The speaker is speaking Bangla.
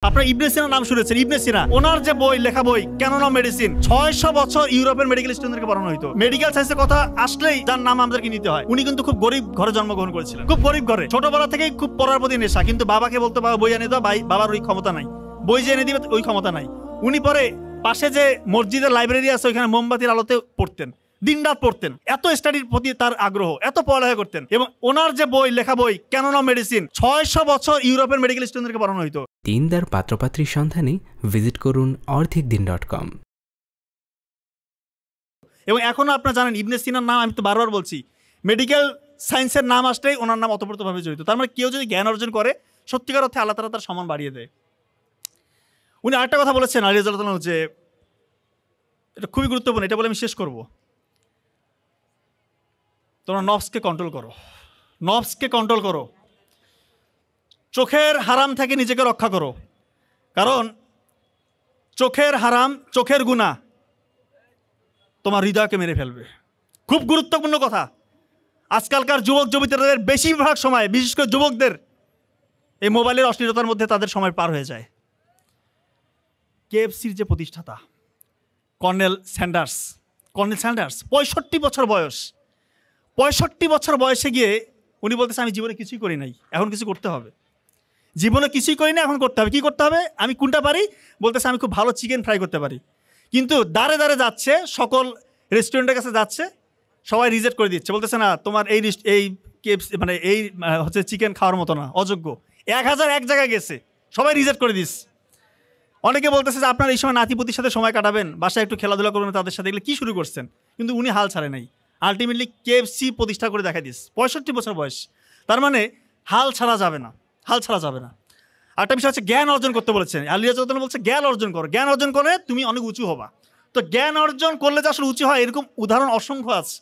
আপনার ইবনে সিনার নাম শুনেছেন, ইবনে সিনা ওনার যে বই লেখা বই ক্যানন অফ মেডিসিন 600 বছর ইউরোপের মেডিকেল স্টুডেন্টদেরকে পড়ানো হতো। মেডিকেল সায়েন্সের কথা আসলেই যার নাম আমাদেরকে নিতে হয়। উনি কিন্তু খুব গরিব ঘরে জন্মগ্রহণ করেছিলেন, খুব গরিব ঘরে, ছোটবেলা থেকেই খুব পড়ার প্রতি নেশা। কিন্তু বাবাকে বলতে, বাবা বই এনে দাও, বাবার ওই ক্ষমতা নাই, বই যে এনে দিবে ওই ক্ষমতা নাই। উনি পরে পাশে যে মসজিদের লাইব্রেরি আছে ওইখানে মোমবাতির আলোতে পড়তেন, দিনরাত পড়তেন। এত স্টাডির প্রতি তার আগ্রহ, এত পড়ালেখা করতেন। এবং ওনার যে বই লেখা বই ক্যানন অফ মেডিসিন 600 বছর ইউরোপের মেডিকেল স্টুডেন্টদেরকে পড়ানো হতো। দিনদার পাত্রপাত্রীর সন্ধানে ভিজিট করুন orthicdin.com। এবং এখনো আপনারা জানেন ইবনে সিনার নাম, আমি তো বারবার বলছি, মেডিকেল সায়েন্সের নাম আসলেই ওনার নাম অতপ্রতভাবে জড়িত। তার মানে কেউ যদি জ্ঞান অর্জন করে সত্যিকার অর্থে আল্লাহ তাআলা তার সম্মান বাড়িয়ে দেয়। উনি আরেকটা কথা বলেছেন আলী রাদিয়াল্লাহু তাআলা, যে এটা খুবই গুরুত্বপূর্ণ, এটা বলে আমি শেষ করব। তোমরা নফসকে কন্ট্রোল করো, নফসকে কন্ট্রোল করো, চোখের হারাম থেকে নিজেকে রক্ষা করো। কারণ চোখের হারাম, চোখের গুনাহ তোমার হৃদয়কে মেরে ফেলবে। খুব গুরুত্বপূর্ণ কথা। আজকালকার যুবক যুবতীদের বেশিরভাগ সময়, বিশেষ করে যুবকদের, এই মোবাইলের অশ্লীলতার মধ্যে তাদের সময় পার হয়ে যায়। কেএফসির যে প্রতিষ্ঠাতা কর্নেল স্যান্ডার্স 65 বছর বয়স, 65 বছর বয়সে গিয়ে উনি বলতেছে আমি জীবনে কিছুই করি নাই, এখন কিছু করতে হবে। জীবনে কিছুই করি না, এখন করতে হবে। কি করতে হবে? আমি কোনটা পারি? বলতেছে আমি খুব ভালো চিকেন ফ্রাই করতে পারি। কিন্তু দাঁড়ে দাঁড়ে যাচ্ছে, সকল রেস্টুরেন্টের কাছে যাচ্ছে, সবাই রিজেক্ট করে দিচ্ছে, বলতেছে না তোমার এই কেএফসি মানে এই হচ্ছে চিকেন খাওয়ার মতো না, অযোগ্য। 1001 জায়গায় গেছে, সবাই রিজেক্ট করে দিচ্ছে। অনেকে বলতেছে যে আপনার এই সময় নাতিপুতির সাথে সময় কাটাবেন, বাসায় একটু খেলাধুলা করবেন তাদের সাথে, এগুলো কী শুরু করছেন? কিন্তু উনি হাল ছাড়ে নাই, আলটিমেটলি কেএফসি প্রতিষ্ঠা করে দেখা দিস। 65 বছর বয়স, তার মানে হাল ছাড়া যাবে না, হাল ছাড়া যাবে না। আরেকটা বিষয় হচ্ছে জ্ঞান অর্জন করতে বলেছেন। আলী রাদিয়াল্লাহু তাআলা বলছে জ্ঞান অর্জন করো, জ্ঞান অর্জন করে তুমি অনেক উঁচু হবা। তো জ্ঞান অর্জন করলে যে আসলে উঁচু হয় এরকম উদাহরণ অসংখ্য আছে।